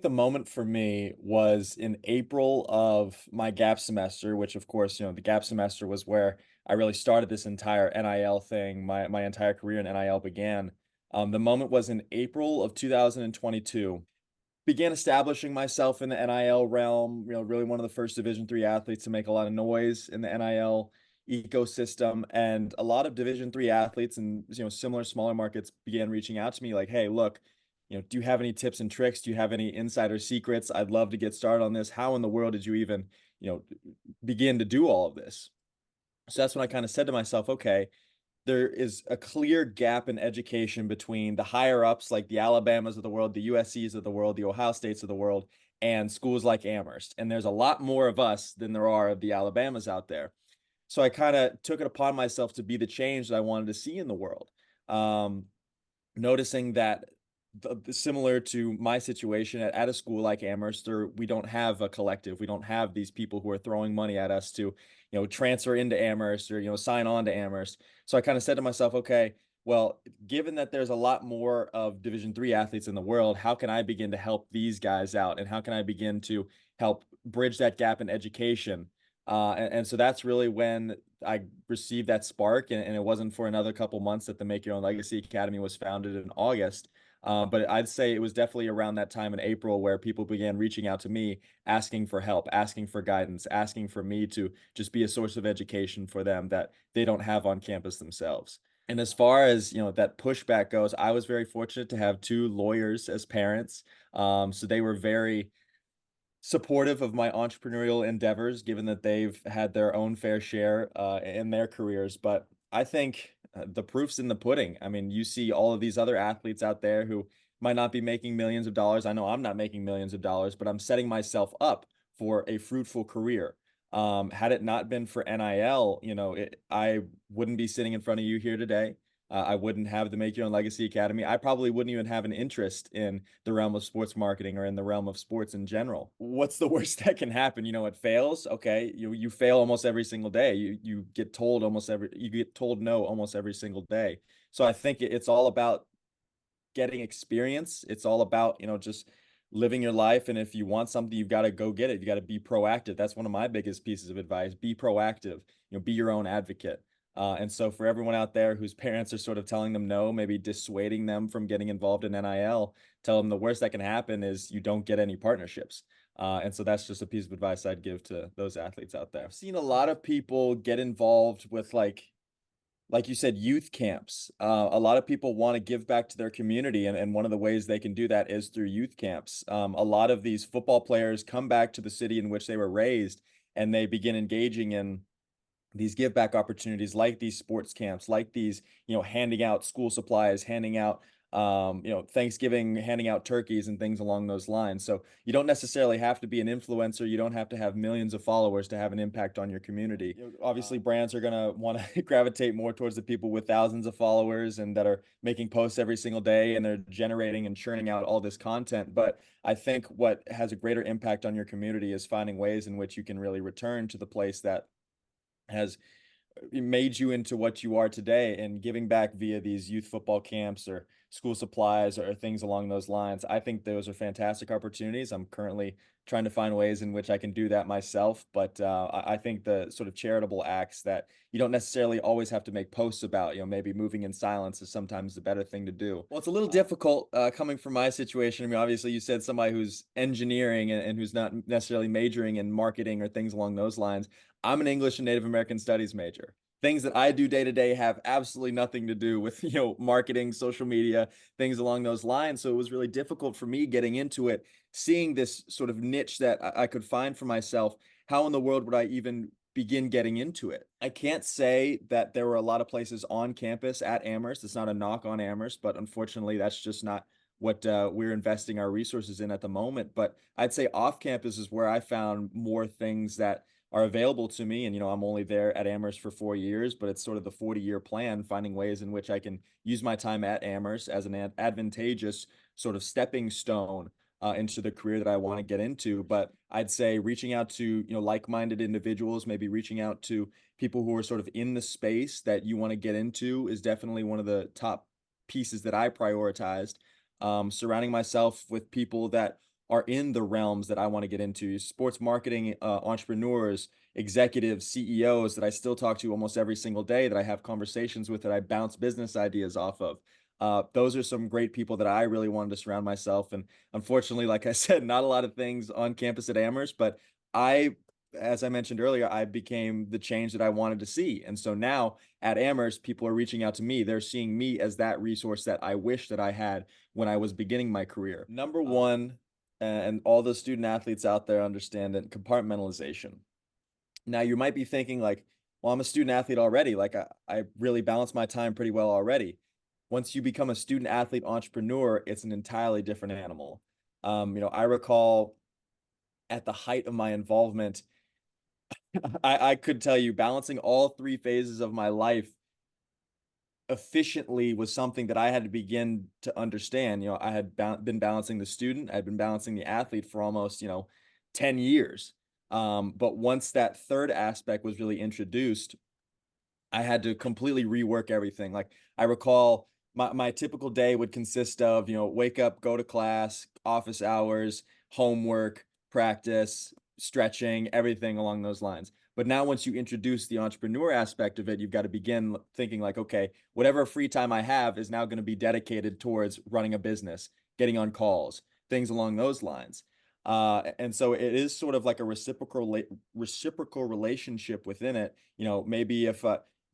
The moment for me was in April of my gap semester, which of course, the gap semester was where I really started this entire NIL thing. My entire career in NIL began. The moment was in April of 2022. Began establishing myself in the NIL realm, really one of the first Division III athletes to make a lot of noise in the NIL ecosystem. And a lot of Division III athletes and similar smaller markets began reaching out to me like, hey, look, do you have any tips and tricks? Do you have any insider secrets? I'd love to get started on this. How in the world did you even, begin to do all of this? So that's when I kind of said to myself, okay, there is a clear gap in education between the higher ups like the Alabamas of the world, the USCs of the world, the Ohio States of the world, and schools like Amherst. And there's a lot more of us than there are of the Alabamas out there. So I kind of took it upon myself to be the change that I wanted to see in the world. Um, Noticing that similar to my situation at a school like Amherst, or we don't have a collective. We don't have these people who are throwing money at us to, transfer into Amherst or, sign on to Amherst. So I kind of said to myself, okay, well, given that there's a lot more of Division III athletes in the world, how can I begin to help these guys out? And how can I begin to help bridge that gap in education? And so that's really when I received that spark, and it wasn't for another couple months that the Make Your Own Legacy Academy was founded in August. But I'd say it was definitely around that time in April where people began reaching out to me, asking for help, asking for guidance, asking for me to just be a source of education for them that they don't have on campus themselves. And as far as that pushback goes, I was very fortunate to have two lawyers as parents. So they were very supportive of my entrepreneurial endeavors, given that they've had their own fair share in their careers. But I think the proof's in the pudding. I mean, you see all of these other athletes out there who might not be making millions of dollars. I know I'm not making millions of dollars, but I'm setting myself up for a fruitful career. Had it not been for NIL, I wouldn't be sitting in front of you here today. I wouldn't have the Make Your Own Legacy Academy. I probably wouldn't even have an interest in the realm of sports marketing or in the realm of sports in general. What's the worst that can happen? It fails. Okay, you fail almost every single day. You get told you get told no almost every single day. So I think it's all about getting experience. It's all about, just living your life. And if you want something, you've got to go get it. You got to be proactive. That's one of my biggest pieces of advice. Be proactive, be your own advocate. And so for everyone out there whose parents are sort of telling them no, maybe dissuading them from getting involved in NIL, tell them the worst that can happen is you don't get any partnerships. And so that's just a piece of advice I'd give to those athletes out there. I've seen a lot of people get involved with like you said, youth camps. A lot of people want to give back to their community, and one of the ways they can do that is through youth camps. A lot of these football players come back to the city in which they were raised, and they begin engaging in these give back opportunities like these sports camps, like these, handing out school supplies, handing out, Thanksgiving, handing out turkeys and things along those lines. So you don't necessarily have to be an influencer. You don't have to have millions of followers to have an impact on your community. Obviously, brands are going to want to gravitate more towards the people with thousands of followers and that are making posts every single day and they're generating and churning out all this content. But I think what has a greater impact on your community is finding ways in which you can really return to the place that has made you into what you are today, and giving back via these youth football camps or school supplies or things along those lines. I think those are fantastic opportunities. I'm currently trying to find ways in which I can do that myself, but I think the sort of charitable acts that you don't necessarily always have to make posts about, maybe moving in silence is sometimes the better thing to do. Well, it's a little difficult coming from my situation. I mean, obviously, you said somebody who's engineering and who's not necessarily majoring in marketing or things along those lines. I'm an English and Native American Studies major. Things that I do day to day have absolutely nothing to do with, marketing, social media, things along those lines. So it was really difficult for me getting into it, seeing this sort of niche that I could find for myself. How in the world would I even begin getting into it? I can't say that there were a lot of places on campus at Amherst. It's not a knock on Amherst, but unfortunately, that's just not what we're investing our resources in at the moment. But I'd say off campus is where I found more things that are available to me. And, I'm only there at Amherst for 4 years, but it's sort of the 40-year plan, finding ways in which I can use my time at Amherst as an advantageous sort of stepping stone into the career that I want to get into. But I'd say reaching out to, like-minded individuals, maybe reaching out to people who are sort of in the space that you want to get into is definitely one of the top pieces that I prioritized. Surrounding myself with people that are in the realms that I want to get into. Sports marketing, entrepreneurs, executives, CEOs that I still talk to almost every single day, that I have conversations with, that I bounce business ideas off of. Those are some great people that I really wanted to surround myself. And unfortunately, like I said, not a lot of things on campus at Amherst, but I, as I mentioned earlier, I became the change that I wanted to see. And so now at Amherst, people are reaching out to me. They're seeing me as that resource that I wish that I had when I was beginning my career. Number one, and all the student athletes out there understand that compartmentalization. Now you might be thinking like, well, I'm a student athlete already. Like I really balance my time pretty well already. Once you become a student athlete entrepreneur, it's an entirely different animal. I recall at the height of my involvement, I could tell you balancing all three phases of my life efficiently was something that I had to begin to understand. I had been balancing the student, I'd been balancing the athlete for almost, 10 years. But once that third aspect was really introduced, I had to completely rework everything. Like I recall my typical day would consist of, wake up, go to class, office hours, homework, practice, stretching, everything along those lines. But now once you introduce the entrepreneur aspect of it, you've got to begin thinking like, okay, whatever free time I have is now going to be dedicated towards running a business, getting on calls, things along those lines. And so it is sort of like a reciprocal relationship within it. Maybe if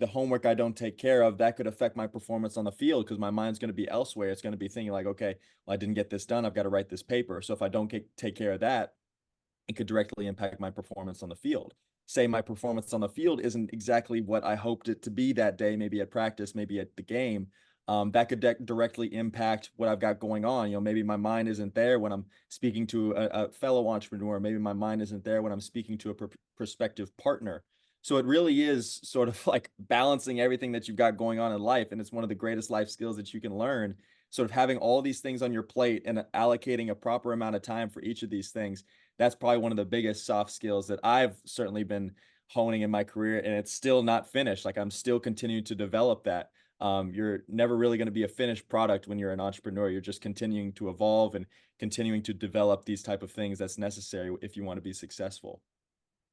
the homework I don't take care of, that could affect my performance on the field because my mind's going to be elsewhere. It's going to be thinking like, okay, well, I didn't get this done. I've got to write this paper. So if I don't take care of that, it could directly impact my performance on the field. Say my performance on the field isn't exactly what I hoped it to be that day, maybe at practice, maybe at the game. That could directly impact what I've got going on. Maybe my mind isn't there when I'm speaking to a fellow entrepreneur. Maybe my mind isn't there when I'm speaking to a prospective partner. So it really is sort of like balancing everything that you've got going on in life. And it's one of the greatest life skills that you can learn. Sort of having all these things on your plate and allocating a proper amount of time for each of these things. That's probably one of the biggest soft skills that I've certainly been honing in my career. And it's still not finished. Like I'm still continuing to develop that. You're never really going to be a finished product when you're an entrepreneur. You're just continuing to evolve and continuing to develop these type of things that's necessary if you want to be successful.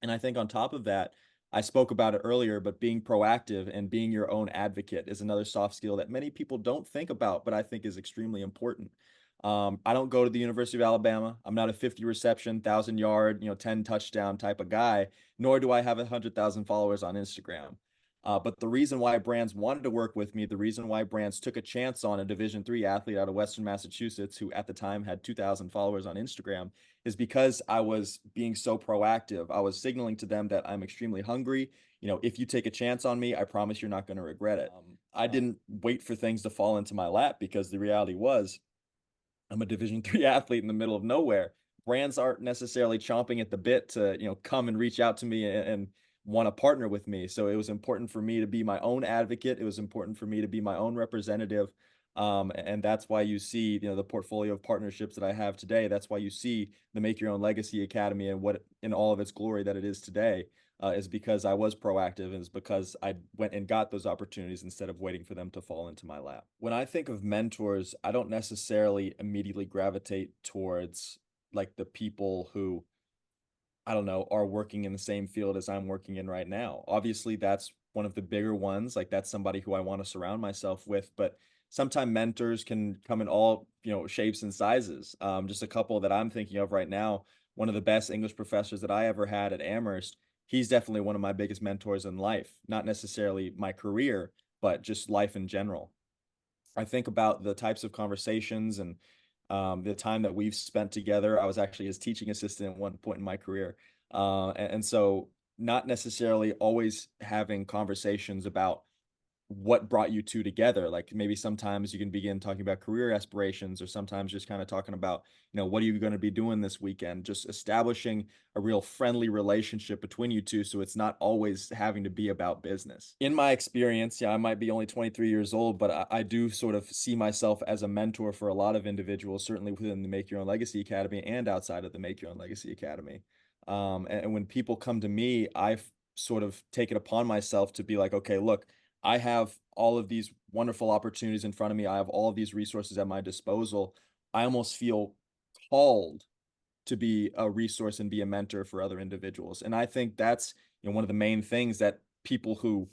And I think on top of that, I spoke about it earlier, but being proactive and being your own advocate is another soft skill that many people don't think about, but I think is extremely important. I don't go to the University of Alabama. I'm not a 50 reception, 1,000 yard, 10 touchdown type of guy, nor do I have 100,000 followers on Instagram. But the reason why brands wanted to work with me, the reason why brands took a chance on a Division III athlete out of Western Massachusetts, who at the time had 2,000 followers on Instagram, is because I was being so proactive. I was signaling to them that I'm extremely hungry. If you take a chance on me, I promise you're not going to regret it. I didn't wait for things to fall into my lap because the reality was I'm a Division III athlete in the middle of nowhere. Brands aren't necessarily chomping at the bit to, come and reach out to me and want to partner with me. So it was important for me to be my own advocate. It was important for me to be my own representative. And that's why you see, the portfolio of partnerships that I have today. That's why you see the Make Your Own Legacy Academy and what in all of its glory that it is today. Is because I was proactive, and is because I went and got those opportunities instead of waiting for them to fall into my lap. When I think of mentors, I don't necessarily immediately gravitate towards like the people who, I don't know, are working in the same field as I'm working in right now. Obviously, that's one of the bigger ones. Like that's somebody who I want to surround myself with, but sometimes mentors can come in all, shapes and sizes. Just a couple that I'm thinking of right now. One of the best English professors that I ever had at Amherst, he's definitely one of my biggest mentors in life, not necessarily my career, but just life in general. I think about the types of conversations and the time that we've spent together. I was actually his teaching assistant at one point in my career. And so, not necessarily always having conversations about what brought you two together. Like maybe sometimes you can begin talking about career aspirations, or sometimes just kind of talking about, what are you going to be doing this weekend? Just establishing a real friendly relationship between you two. So it's not always having to be about business. In my experience, yeah, I might be only 23 years old, but I do sort of see myself as a mentor for a lot of individuals, certainly within the Make Your Own Legacy Academy and outside of the Make Your Own Legacy Academy. And when people come to me, I've sort of taken upon myself to be like, okay, look, I have all of these wonderful opportunities in front of me. I have all of these resources at my disposal. I almost feel called to be a resource and be a mentor for other individuals. And I think that's, one of the main things that people who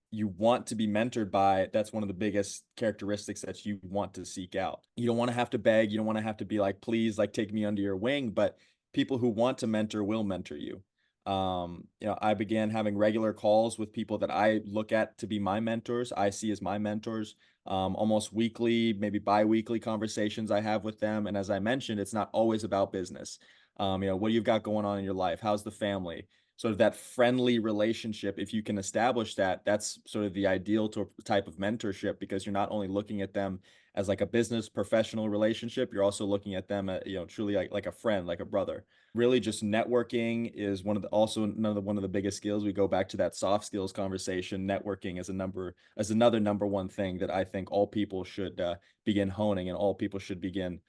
you want to be mentored by, that's one of the biggest characteristics that you want to seek out. You don't want to have to beg, you don't want to have to be like, please, like take me under your wing, but people who want to mentor will mentor you. I began having regular calls with people that I look at to be my mentors, I see as my mentors. Almost weekly, maybe bi-weekly conversations I have with them. And as I mentioned, it's not always about business. What you've got going on in your life, how's the family? Sort of that friendly relationship, if you can establish that, that's sort of the ideal type of mentorship, because you're not only looking at them as like a business professional relationship, you're also looking at them, truly like a friend, like a brother. Really, just networking is one of the biggest skills. We go back to that soft skills conversation. Networking is another number one thing that I think all people should begin honing, and all people should begin,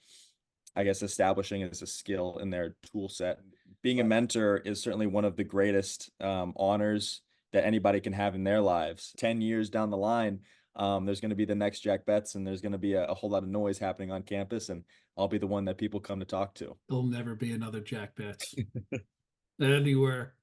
I guess, establishing as a skill in their tool set. Being a mentor is certainly one of the greatest honors that anybody can have in their lives. 10 years down the line, there's going to be the next Jack Betts, and there's going to be a whole lot of noise happening on campus, and I'll be the one that people come to talk to. There'll never be another Jack Betts anywhere.